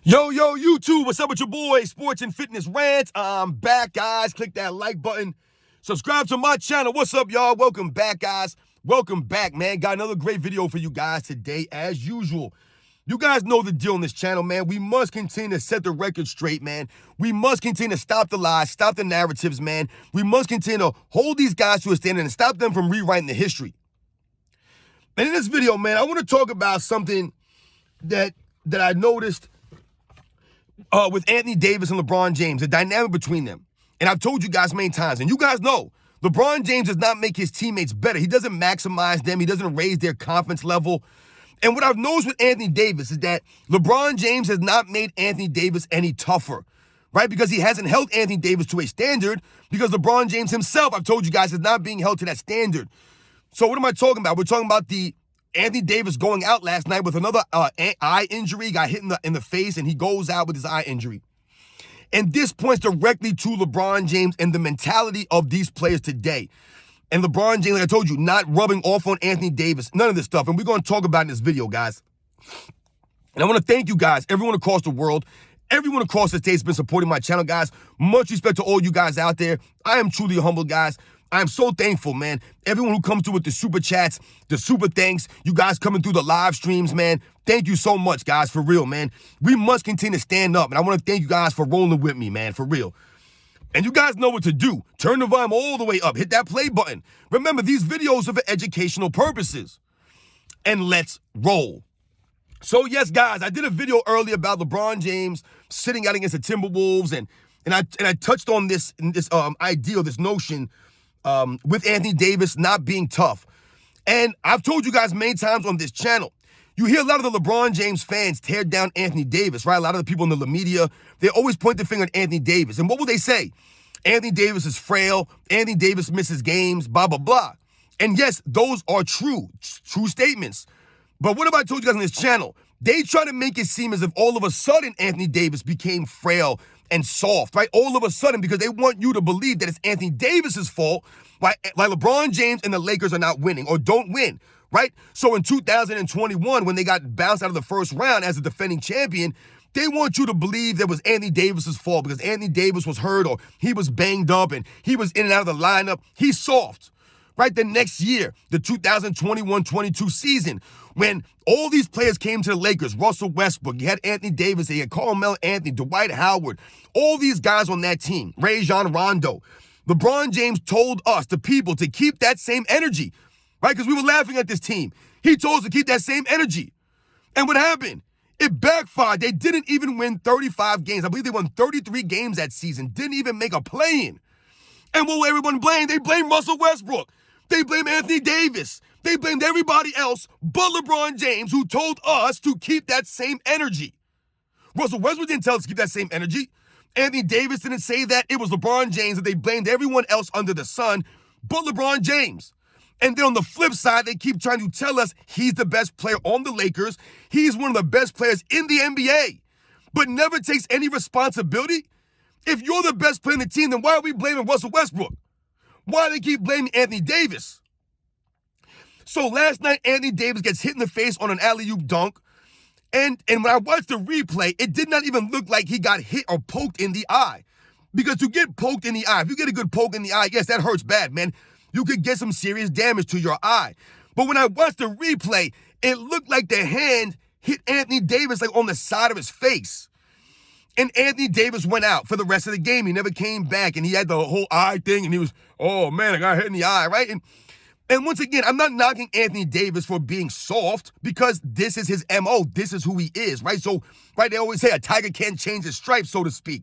Yo, YouTube, what's up with your boy, Sports and Fitness Rants? I'm back, guys. Click that like button. Subscribe to my channel. What's up, y'all? Welcome back, guys. Welcome back, man. Got another great video for you guys today, as usual. You guys know the deal on this channel, man. We must continue to set the record straight, man. We must continue to stop the lies, stop the narratives, man. We must continue to hold these guys to a standard and stop them from rewriting the history. And in this video, man, I want to talk about something that I noticed with Anthony Davis and LeBron James, the dynamic between them. And I've told you guys many times, and you guys know, LeBron James does not make his teammates better. He doesn't maximize them. He doesn't raise their confidence level. And what I've noticed with Anthony Davis is that LeBron James has not made Anthony Davis any tougher, right? Because he hasn't held Anthony Davis to a standard, because LeBron James himself, I've told you guys, is not being held to that standard. So what am I talking about? We're talking about the Anthony Davis going out last night with another eye injury, got hit in the face, and he goes out with his eye injury. And this points directly to LeBron James and the mentality of these players today. And LeBron James, like I told you, not rubbing off on Anthony Davis, none of this stuff. And we're going to talk about it in this video, guys. And I want to thank you guys, everyone across the world, everyone across the states has been supporting my channel, guys. Much respect to all you guys out there. I am truly humble, guys. I am so thankful, man. Everyone who comes through with the super chats, the super thanks, you guys coming through the live streams, man. Thank you so much, guys, for real, man. We must continue to stand up, and I want to thank you guys for rolling with me, man, for real. And you guys know what to do. Turn the volume all the way up. Hit that play button. Remember, these videos are for educational purposes. And let's roll. So, yes, guys, I did a video earlier about LeBron James sitting out against the Timberwolves, and I touched on this idea, this notion with Anthony Davis not being tough. And I've told you guys many times on this channel, you hear a lot of the LeBron James fans tear down Anthony Davis, right? A lot of the people in the media, they always point the finger at Anthony Davis. And what will they say? Anthony Davis is frail. Anthony Davis misses games, blah, blah, blah. And yes, those are true statements. But what have I told you guys on this channel? They try to make it seem as if all of a sudden Anthony Davis became frail and soft, right? All of a sudden, because they want you to believe that it's Anthony Davis's fault, like LeBron James and the Lakers are not winning or don't win, right? So in 2021, when they got bounced out of the first round as a defending champion, they want you to believe that was Anthony Davis's fault because Anthony Davis was hurt or he was banged up and he was in and out of the lineup. He's soft. Right, the next year, the 2021-22 season, when all these players came to the Lakers, Russell Westbrook, you had Anthony Davis, you had Carmelo Anthony, Dwight Howard, all these guys on that team, Rajon Rondo. LeBron James told us, the people, to keep that same energy, right? Because we were laughing at this team. He told us to keep that same energy. And what happened? It backfired. They didn't even win 35 games. I believe they won 33 games that season, didn't even make a play-in. And what will everyone blame? They blame Russell Westbrook. They blame Anthony Davis. They blamed everybody else but LeBron James, who told us to keep that same energy. Russell Westbrook didn't tell us to keep that same energy. Anthony Davis didn't say that. It was LeBron James, that they blamed everyone else under the sun but LeBron James. And then on the flip side, they keep trying to tell us he's the best player on the Lakers. He's one of the best players in the NBA, but never takes any responsibility. If you're the best player in the team, then why are we blaming Russell Westbrook? Why do they keep blaming Anthony Davis? So last night, Anthony Davis gets hit in the face on an alley-oop dunk. And when I watched the replay, it did not even look like he got hit or poked in the eye. Because to get poked in the eye, if you get a good poke in the eye, yes, that hurts bad, man. You could get some serious damage to your eye. But when I watched the replay, it looked like the hand hit Anthony Davis like on the side of his face. And Anthony Davis went out for the rest of the game. He never came back, and he had the whole eye thing, and he was, oh, man, I got hit in the eye, right? And once again, I'm not knocking Anthony Davis for being soft because this is his MO. This is who he is, right? So, right, they always say a tiger can't change his stripes, so to speak.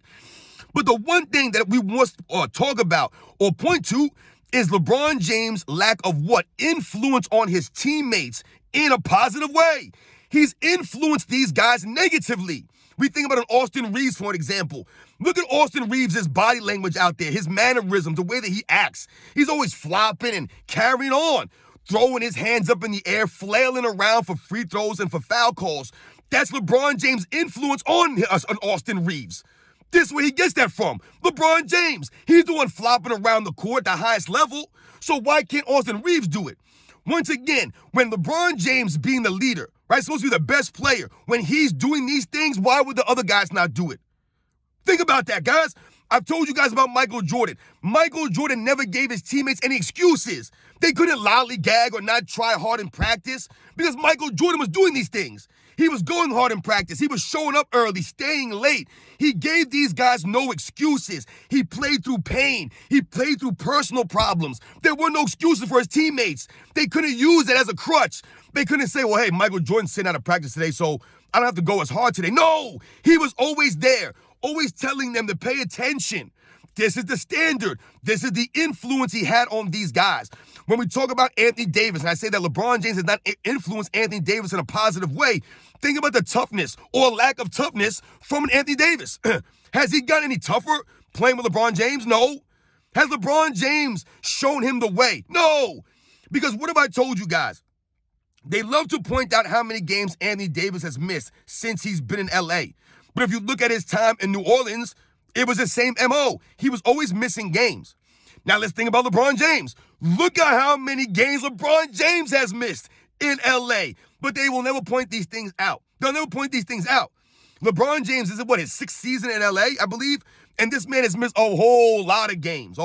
But the one thing that we must talk about or point to is LeBron James' lack of what? Influence on his teammates in a positive way. He's influenced these guys negatively. We think about an Austin Reeves, for an example. Look at Austin Reeves' body language out there, his mannerisms, the way that he acts. He's always flopping and carrying on, throwing his hands up in the air, flailing around for free throws and for foul calls. That's LeBron James' influence on us, on Austin Reeves. This is where he gets that from. LeBron James. He's the one flopping around the court at the highest level. So why can't Austin Reeves do it? Once again, when LeBron James being the leader, right? Supposed to be the best player. When he's doing these things, why would the other guys not do it? Think about that, guys. I've told you guys about Michael Jordan. Michael Jordan never gave his teammates any excuses. They couldn't lollygag or not try hard in practice because Michael Jordan was doing these things. He was going hard in practice. He was showing up early, staying late. He gave these guys no excuses. He played through pain. He played through personal problems. There were no excuses for his teammates. They couldn't use it as a crutch. They couldn't say, well, hey, Michael Jordan's sitting out of practice today, so I don't have to go as hard today. No, he was always there, always telling them to pay attention. This is the standard. This is the influence he had on these guys. When we talk about Anthony Davis, and I say that LeBron James has not influenced Anthony Davis in a positive way, think about the toughness or lack of toughness from an Anthony Davis. Has he got any tougher playing with LeBron James? No. Has LeBron James shown him the way? No. Because what have I told you guys? They love to point out how many games Anthony Davis has missed since he's been in LA. But if you look at his time in New Orleans, it was the same MO. He was always missing games. Now let's think about LeBron James. Look at how many games LeBron James has missed in LA. But they will never point these things out. They'll never point these things out. LeBron James is his sixth season in LA, I believe. And this man has missed a whole lot of games.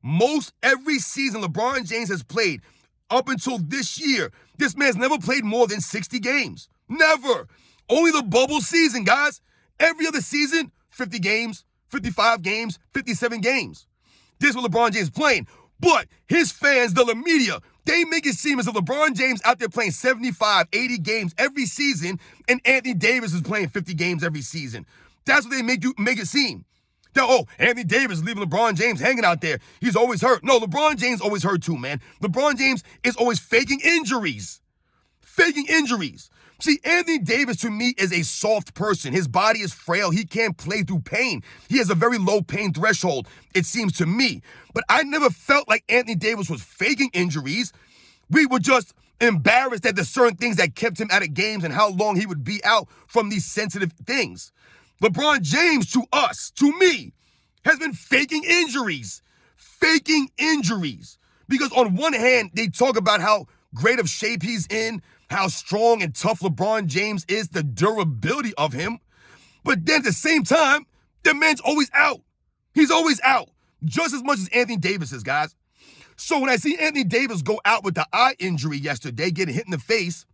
Most every season LeBron James has played up until this year, this man's never played more than 60 games. Never. Only the bubble season, guys. Every other season, 50 games, 55 games, 57 games. This is what LeBron James is playing. But his fans, the media, they make it seem as if LeBron James out there playing 75, 80 games every season, and Anthony Davis is playing 50 games every season. That's what they make it seem. That, oh, Anthony Davis is leaving LeBron James hanging out there. He's always hurt. No, LeBron James always hurt too, man. LeBron James is always faking injuries. See, Anthony Davis, to me, is a soft person. His body is frail. He can't play through pain. He has a very low pain threshold, it seems to me. But I never felt like Anthony Davis was faking injuries. We were just embarrassed at the certain things that kept him out of games and how long he would be out from these sensitive things. LeBron James, to us, to me, has been faking injuries. Because on one hand, they talk about how great of shape he's in, how strong and tough LeBron James is, the durability of him. But then at the same time, the man's always out. He's always out, just as much as Anthony Davis is, guys. So when I see Anthony Davis go out with the eye injury yesterday, getting hit in the face,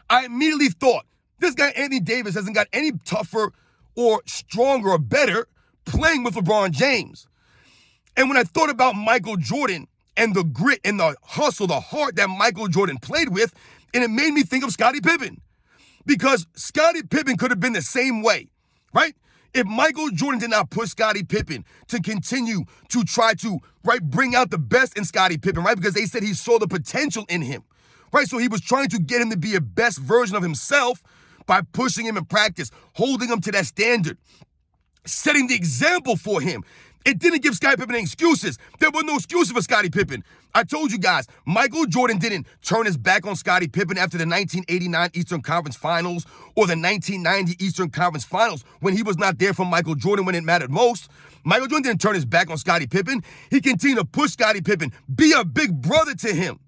I immediately thought, this guy Anthony Davis hasn't got any tougher or stronger or better playing with LeBron James. And when I thought about Michael Jordan and the grit and the hustle, the heart that Michael Jordan played with, and it made me think of Scottie Pippen. Because Scottie Pippen could have been the same way, right? If Michael Jordan did not push Scottie Pippen to continue to try to, right, bring out the best in Scottie Pippen, right? Because they said he saw the potential in him, right? So he was trying to get him to be a best version of himself by pushing him in practice, holding him to that standard, setting the example for him. It didn't give Scottie Pippen any excuses. There were no excuses for Scottie Pippen. I told you guys, Michael Jordan didn't turn his back on Scottie Pippen after the 1989 Eastern Conference Finals or the 1990 Eastern Conference Finals when he was not there for Michael Jordan when it mattered most. Michael Jordan didn't turn his back on Scottie Pippen. He continued to push Scottie Pippen, be a big brother to him.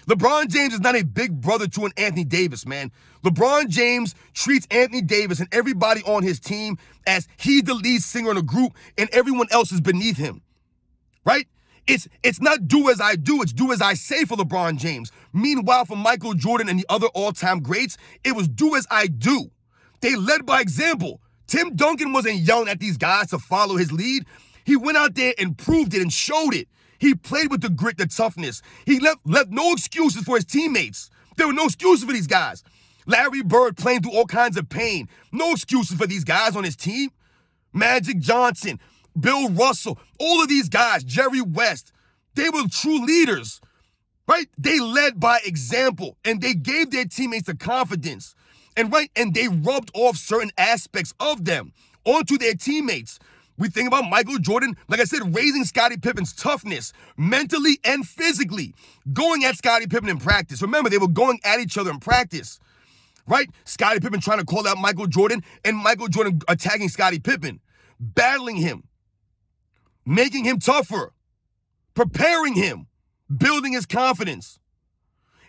LeBron James is not a big brother to an Anthony Davis, man. LeBron James treats Anthony Davis and everybody on his team as he's the lead singer in a group and everyone else is beneath him, right? It's not do as I do, it's do as I say for LeBron James. Meanwhile, for Michael Jordan and the other all-time greats, it was do as I do. They led by example. Tim Duncan wasn't yelling at these guys to follow his lead. He went out there and proved it and showed it. He played with the grit, the toughness. He left no excuses for his teammates. There were no excuses for these guys. Larry Bird playing through all kinds of pain. No excuses for these guys on his team. Magic Johnson, Bill Russell, all of these guys, Jerry West, they were true leaders, right? They led by example, and they gave their teammates the confidence, and they rubbed off certain aspects of them onto their teammates. We think about Michael Jordan, like I said, raising Scottie Pippen's toughness mentally and physically, going at Scottie Pippen in practice. Remember, they were going at each other in practice, right? Scottie Pippen trying to call out Michael Jordan and Michael Jordan attacking Scottie Pippen, battling him, making him tougher, preparing him, building his confidence,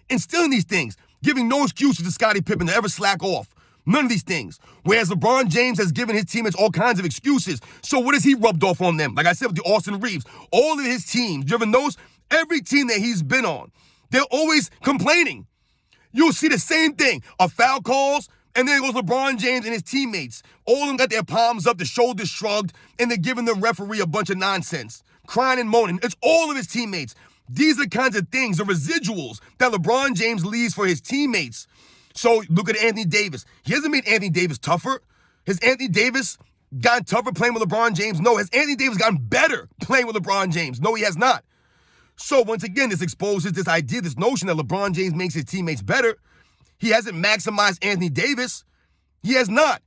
instilling these things. giving no excuses to Scottie Pippen to ever slack off. None of these things. Whereas LeBron James has given his teammates all kinds of excuses. So what has he rubbed off on them? Like I said with the Austin Reeves, all of his teams, you ever notice? Every team that he's been on, they're always complaining. You'll see the same thing. A foul calls, and then goes LeBron James and his teammates. All of them got their palms up, the shoulders shrugged, and they're giving the referee a bunch of nonsense. Crying and moaning. It's all of his teammates. These are the kinds of things, the residuals that LeBron James leaves for his teammates. So look at Anthony Davis. He hasn't made Anthony Davis tougher. Has Anthony Davis gotten tougher playing with LeBron James? No. Has Anthony Davis gotten better playing with LeBron James? No, he has not. So once again, this exposes this idea, this notion that LeBron James makes his teammates better. He hasn't maximized Anthony Davis. He has not.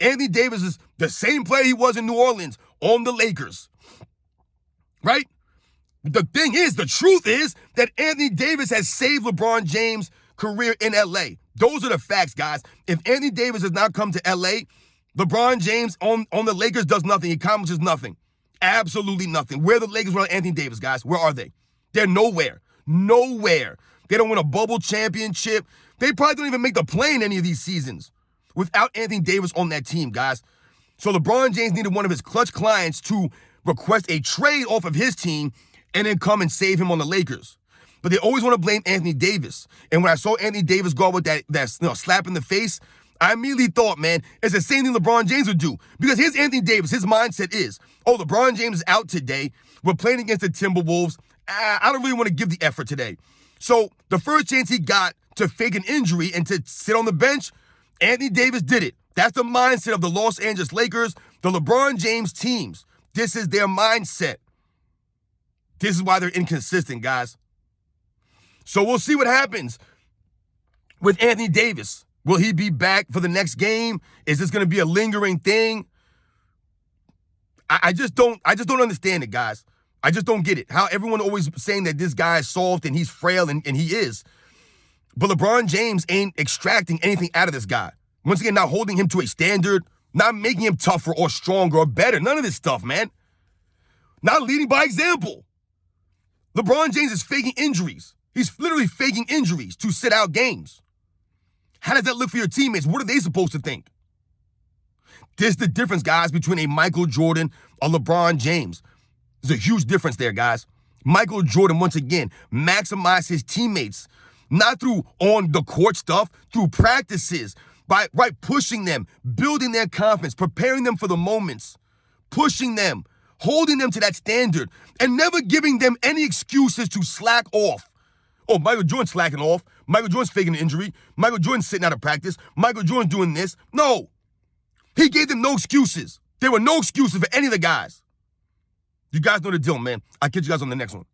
Anthony Davis is the same player he was in New Orleans on the Lakers. Right? The thing is, the truth is that Anthony Davis has saved LeBron James' career in LA. Those are the facts, guys. If Anthony Davis has not come to LA, LeBron James on the Lakers does nothing. He accomplishes nothing. Absolutely nothing. Where are the Lakers without Anthony Davis, guys? Where are they? They're nowhere. Nowhere. They don't win a bubble championship. They probably don't even make the play in any of these seasons without Anthony Davis on that team, guys. So LeBron James needed one of his clutch clients to request a trade off of his team and then come and save him on the Lakers. But they always want to blame Anthony Davis. And when I saw Anthony Davis go out with that slap in the face, I immediately thought, man, it's the same thing LeBron James would do. Because here's Anthony Davis. His mindset is, oh, LeBron James is out today. We're playing against the Timberwolves. I don't really want to give the effort today. So the first chance he got to fake an injury and to sit on the bench, Anthony Davis did it. That's the mindset of the Los Angeles Lakers, the LeBron James teams. This is their mindset. This is why they're inconsistent, guys. So we'll see what happens with Anthony Davis. Will he be back for the next game? Is this going to be a lingering thing? I just don't understand it, guys. I just don't get it. How everyone always saying that this guy is soft and he's frail, and he is. But LeBron James ain't extracting anything out of this guy. Once again, not holding him to a standard, not making him tougher or stronger or better. None of this stuff, man. Not leading by example. LeBron James is faking injuries. He's literally faking injuries to sit out games. How does that look for your teammates? What are they supposed to think? There's the difference, guys, between a Michael Jordan or LeBron James. There's a huge difference there, guys. Michael Jordan, once again, maximized his teammates, not through on the court stuff, through practices, by pushing them, building their confidence, preparing them for the moments, pushing them, holding them to that standard, and never giving them any excuses to slack off. Oh, Michael Jordan's slacking off. Michael Jordan's faking an injury. Michael Jordan's sitting out of practice. Michael Jordan's doing this. No. He gave them no excuses. There were no excuses for any of the guys. You guys know the deal, man. I'll catch you guys on the next one.